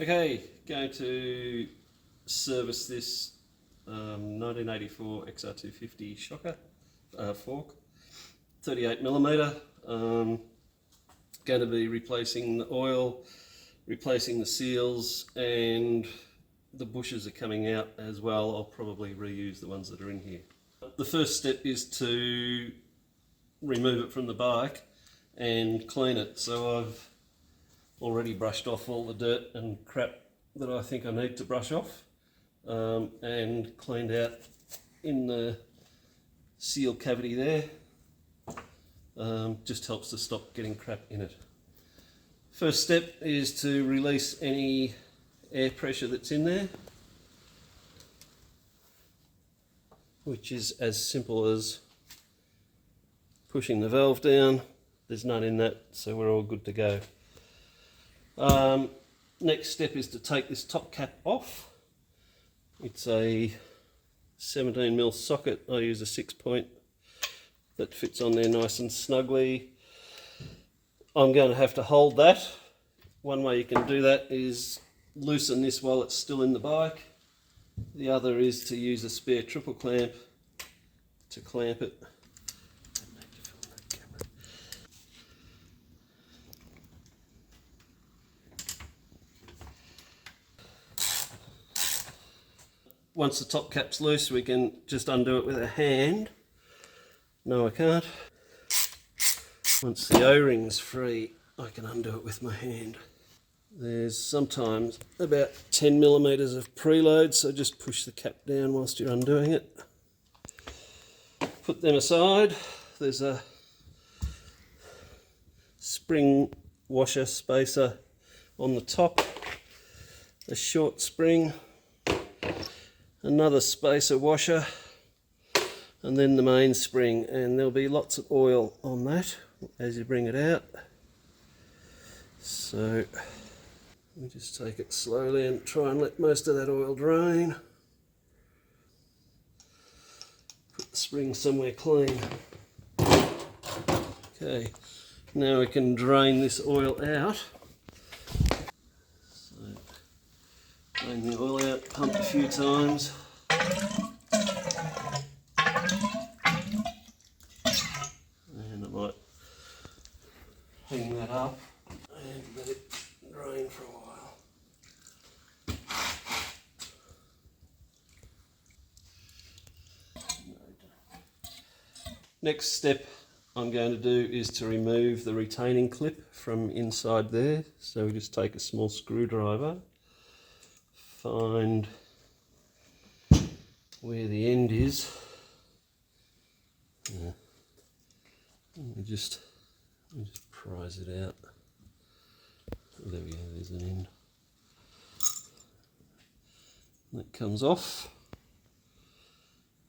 Okay, going to service this 1984 XR250 shocker fork, 38mm. Going to be replacing the oil, replacing the seals, and the bushes are coming out as well. I'll probably reuse the ones that are in here. The first step is to remove it from the bike and clean it. So I've already brushed off all the dirt and crap that I think I need to brush off, and cleaned out in the seal cavity there. Just helps to stop getting crap in it. First step is to release any air pressure that's in there, which is as simple as pushing the valve down. There's none in that, so we're all good to go. Next step is to take this top cap off. It's a 17mm socket. I use a 6-point that fits on there nice and snugly. I'm going to have to hold that. One way you can do that is loosen this while it's still in the bike. The other is to use a spare triple clamp to clamp it. Once the top cap's loose, we can just undo it with a hand. No, I can't. Once the O-ring's free, I can undo it with my hand. There's sometimes about 10mm of preload, so just push the cap down whilst you're undoing it. Put them aside. There's a spring washer spacer on the top, a short spring, another spacer washer, and then the main spring, and there'll be lots of oil on that as you bring it out. So we just take it slowly and try and let most of that oil drain. Put the spring somewhere clean. Okay, now we can drain this oil out. So drain the oil out, pump a few times. And I might hang that up and let it drain for a while. Next step I'm going to do is to remove the retaining clip from inside there. So we just take a small screwdriver, find where the end is, and we just prise it out. There we go, there's an end. That comes off,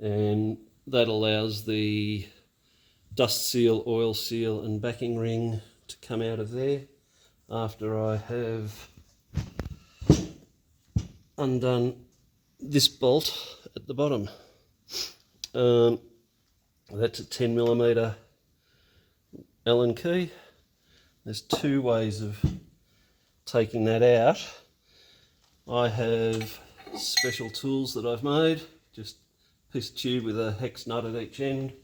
and that allows the dust seal, oil seal and backing ring to come out of there after I have undone this bolt at the bottom. That's a 10mm Allen key. There's two ways of taking that out. I have special tools that I've made, just a piece of tube with a hex nut at each end.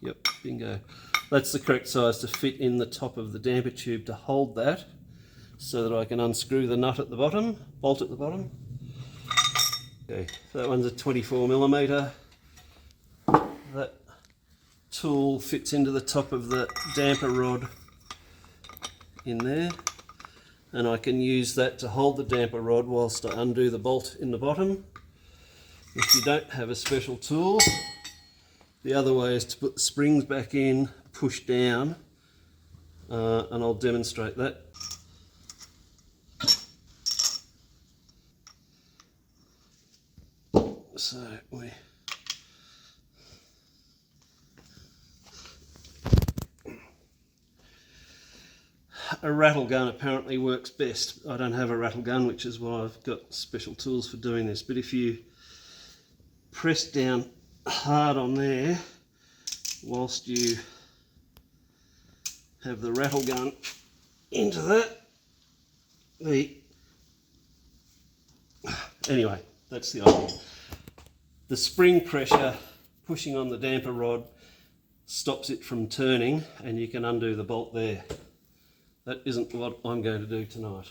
Yep, bingo. That's the correct size to fit in the top of the damper tube to hold that, so that I can unscrew the nut at the bottom, bolt at the bottom. Okay, so that one's a 24mm. That tool fits into the top of the damper rod in there, and I can use that to hold the damper rod whilst I undo the bolt in the bottom. If you don't have a special tool, the other way is to put the springs back in, push down, and I'll demonstrate that. So a rattle gun apparently works best. I don't have a rattle gun, which is why I've got special tools for doing this. But if you press down hard on there whilst you have the rattle gun into that. Anyway, that's the idea. The spring pressure pushing on the damper rod stops it from turning, and you can undo the bolt there. That isn't what I'm going to do tonight.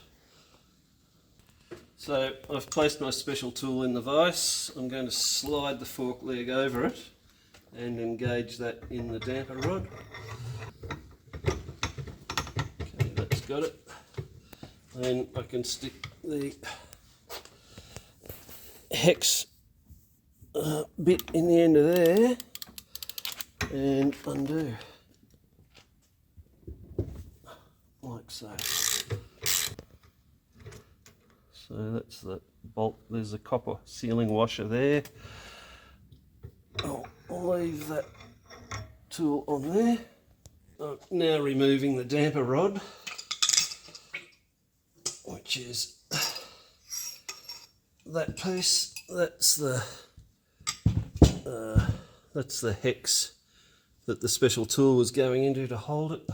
So I've placed my special tool in the vise. I'm going to slide the fork leg over it and engage that in the damper rod. Okay, that's got it. Then I can stick the hex bit in the end of there and undo, like so. So that's the bolt. There's a copper sealing washer there. I'll leave that tool on there. I'm now removing the damper rod, which is that piece. That's the hex that the special tool was going into to hold it.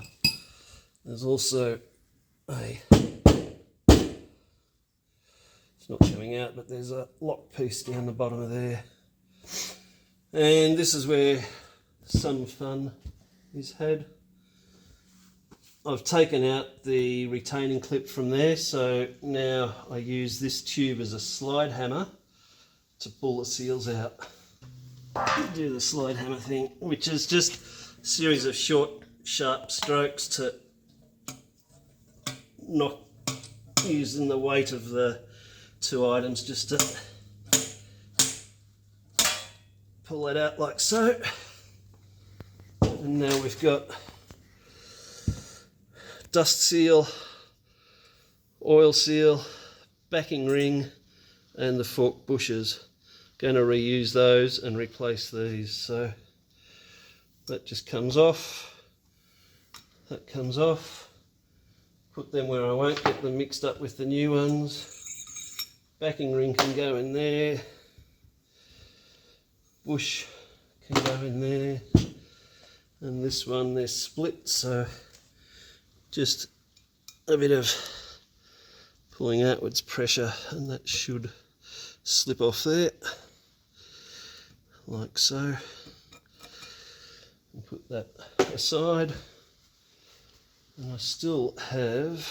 There's also a, it's not coming out, but there's a lock piece down the bottom of there. And this is where some fun is had. I've taken out the retaining clip from there, so now I use this tube as a slide hammer to pull the seals out. Do the slide hammer thing, which is just a series of short, sharp strokes to knock, using the weight of the two items just to pull it out like so. And now we've got dust seal, oil seal, backing ring, and the fork bushes. Going to reuse those and replace these. So that just comes off, that comes off. Put them where I won't get them mixed up with the new ones. Backing ring can go in there, bush can go in there, and this one, they're split, so just a bit of pulling outwards pressure and that should slip off there, like so. And put that aside, and I still have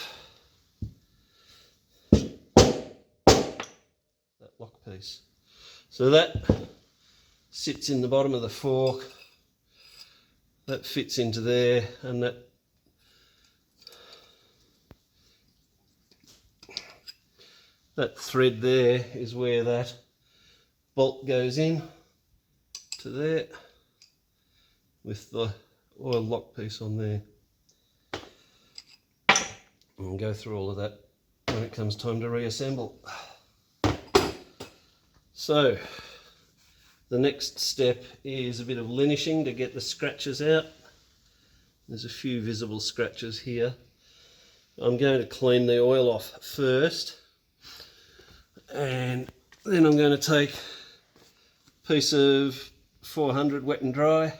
that lock piece. So that sits in the bottom of the fork, that fits into there, and that thread there is where that bolt goes in to there with the oil lock piece on there. And we'll go through all of that when it comes time to reassemble. So the next step is a bit of linishing to get the scratches out. There's a few visible scratches here. I'm going to clean the oil off first, and then I'm going to take a piece of 400 wet and dry, a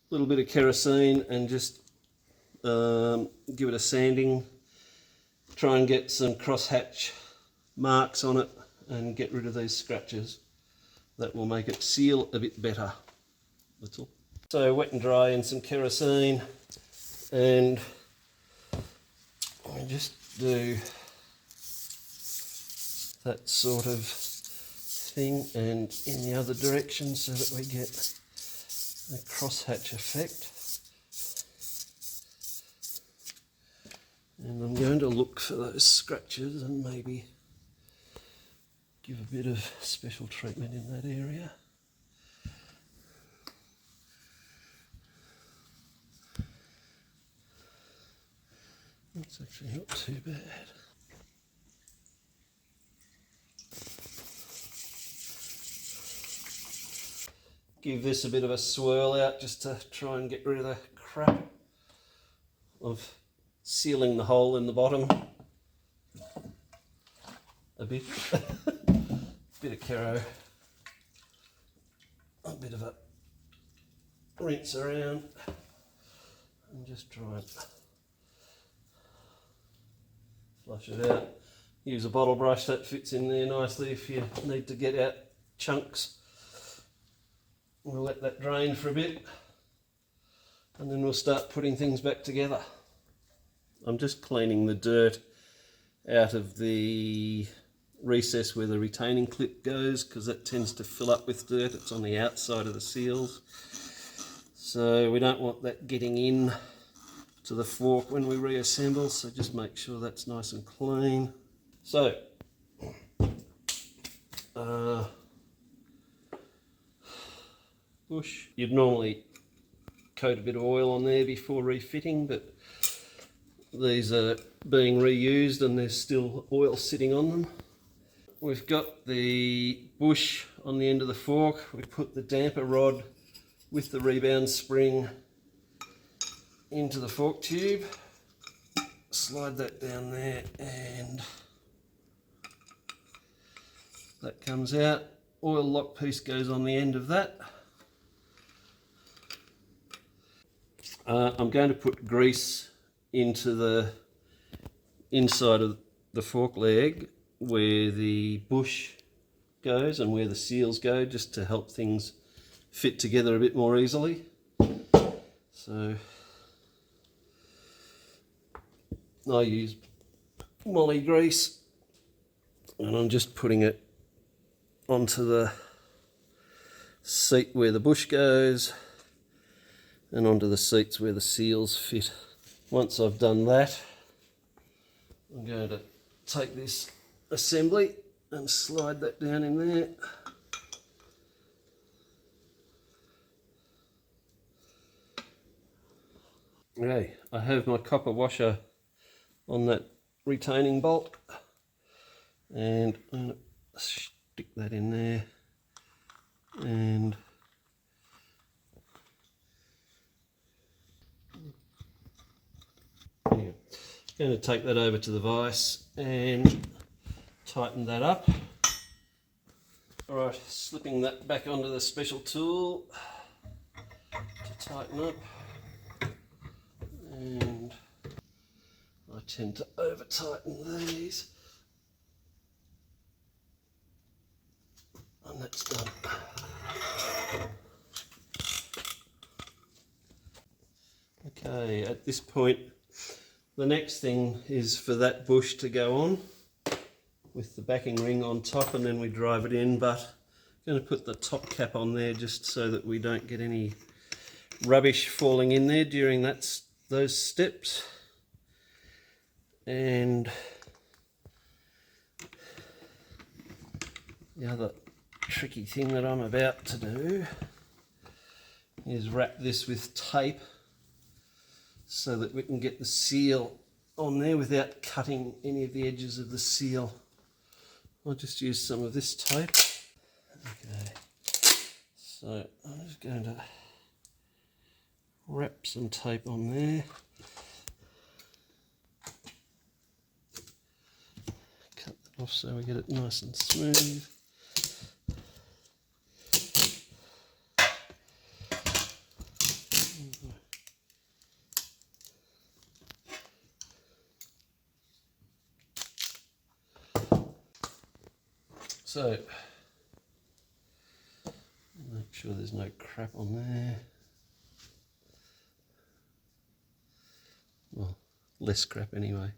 little bit of kerosene, and just give it a sanding. Try and get some crosshatch marks on it and get rid of these scratches. That will make it seal a bit better. That's all. So wet and dry and some kerosene, and I just do that sort of thing and in the other direction so that we get a crosshatch effect. And I'm going to look for those scratches and maybe give a bit of special treatment in that area. That's actually not too bad. Give this a bit of a swirl out just to try and get rid of the crap of sealing the hole in the bottom a bit. Bit of Kero, a bit of a rinse around, and just try and flush it out. Use a bottle brush, that fits in there nicely if you need to get out chunks. We'll let that drain for a bit and then we'll start putting things back together. I'm just cleaning the dirt out of the recess where the retaining clip goes, because that tends to fill up with dirt. It's on the outside of the seals, so we don't want that getting in to the fork when we reassemble, so just make sure that's nice and clean. So bush, you'd normally coat a bit of oil on there before refitting, but these are being reused and there's still oil sitting on them. We've got the bush on the end of the fork. We put the damper rod with the rebound spring into the fork tube. Slide that down there and that comes out. Oil lock piece goes on the end of that. I'm going to put grease into the inside of the fork leg where the bush goes and where the seals go, just to help things fit together a bit more easily. So I use moly grease and I'm just putting it onto the seat where the bush goes and onto the seats where the seals fit. Once I've done that, I'm going to take this assembly and slide that down in there. Okay, I have my copper washer on that retaining bolt and I'm going to stick that in there and going to take that over to the vise and tighten that up. Alright, slipping that back onto the special tool to tighten up, and I tend to over tighten these, and that's done. Okay, at this point the next thing is for that bush to go on with the backing ring on top, and then we drive it in, but I'm going to put the top cap on there just so that we don't get any rubbish falling in there during those steps. And the other tricky thing that I'm about to do is wrap this with tape so that we can get the seal on there without cutting any of the edges of the seal. I'll just use some of this tape. Okay, so I'm just going to wrap some tape on there. Cut that off so we get it nice and smooth. So, make sure there's no crap on there. Well, less crap anyway.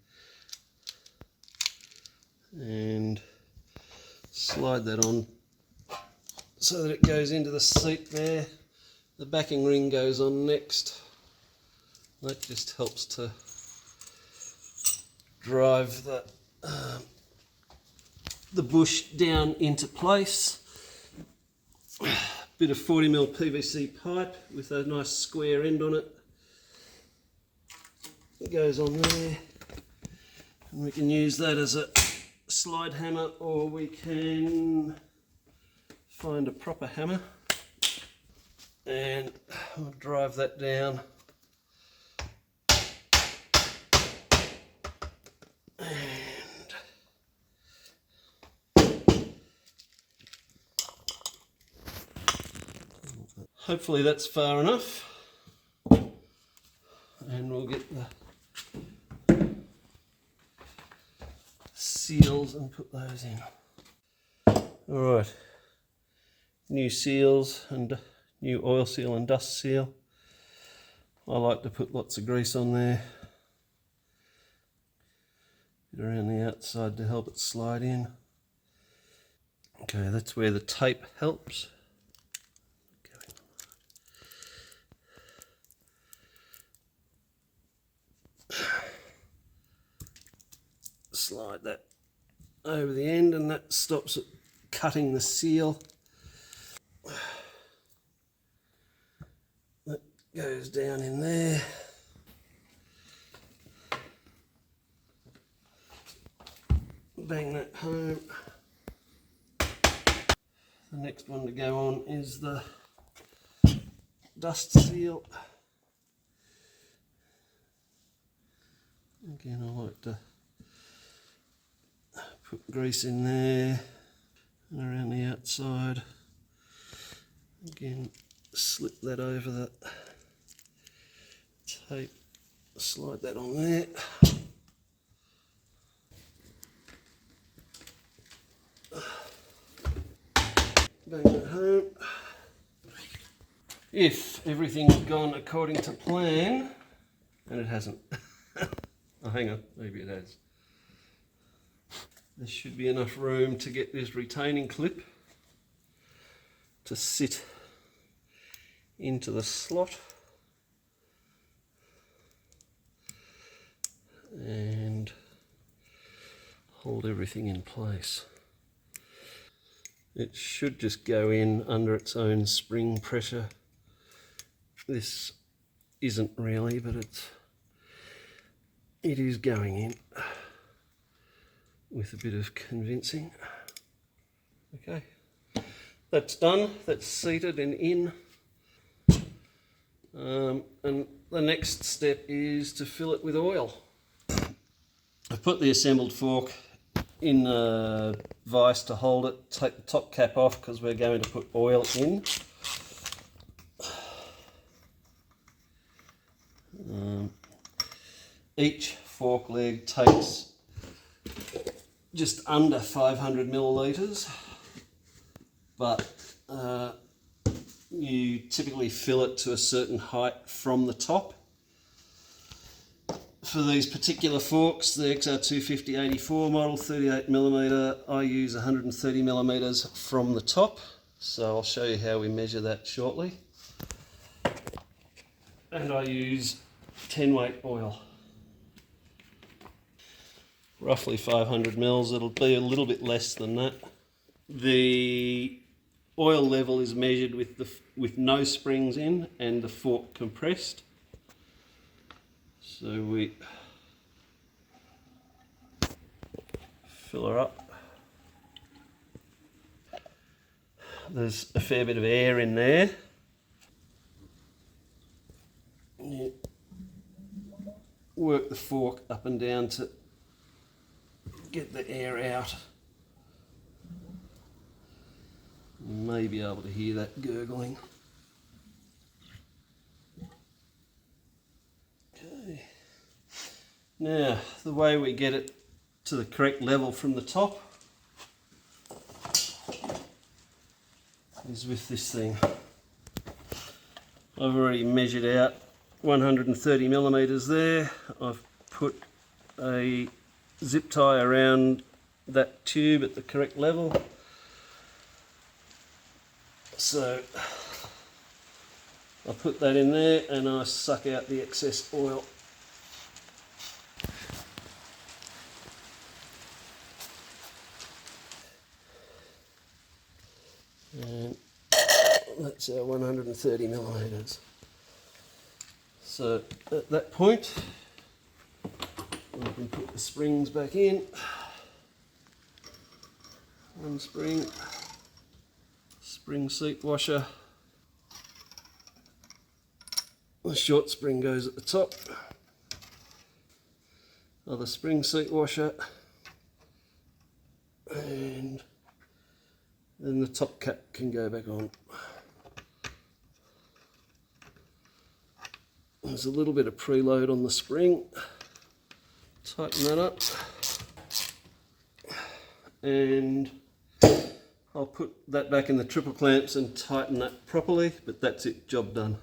And slide that on so that it goes into the seat there. The backing ring goes on next. That just helps to drive the bush down into place. Bit of 40mm PVC pipe with a nice square end on it. It goes on there, and we can use that as a slide hammer, or we can find a proper hammer and I'll drive that down. Hopefully that's far enough, and we'll get seals and put those in. Alright, new seals and new oil seal and dust seal. I like to put lots of grease on there, bit around the outside to help it slide in. Okay, that's where the tape helps. Slide that over the end and that stops it cutting the seal. That goes down in there. Bang that home. The next one to go on is the dust seal. Again, I like to put grease in there and around the outside. Again, slip that over the tape, slide that on there. Bang that home. If everything's gone according to plan, and it hasn't. Oh, hang on, maybe it has. There should be enough room to get this retaining clip to sit into the slot and hold everything in place. It should just go in under its own spring pressure. This isn't really, but it is going in with a bit of convincing. Okay, that's done, that's seated and in. And the next step is to fill it with oil. I've put the assembled fork in a vise to hold it. Take the top cap off because we're going to put oil in. Each fork leg takes just under 500 millilitres, but you typically fill it to a certain height from the top. For these particular forks, the XR250 84 model 38mm, I use 130mm from the top, so I'll show you how we measure that shortly. And I use 10 weight oil. Roughly 500 mils, it'll be a little bit less than that. The oil level is measured with no springs in and the fork compressed. So we fill her up. There's a fair bit of air in there. You work the fork up and down to get the air out. You may be able to hear that gurgling. Okay. Now, the way we get it to the correct level from the top is with this thing. I've already measured out 130mm there. I've put a zip tie around that tube at the correct level. So I put that in there and I suck out the excess oil. And that's our 130mm. So at that point, we can put the springs back in. One spring, spring seat washer. The short spring goes at the top. Other spring seat washer. And then the top cap can go back on. There's a little bit of preload on the spring. Tighten that up. and I'll put that back in the triple clamps and tighten that properly, but that's it, job done.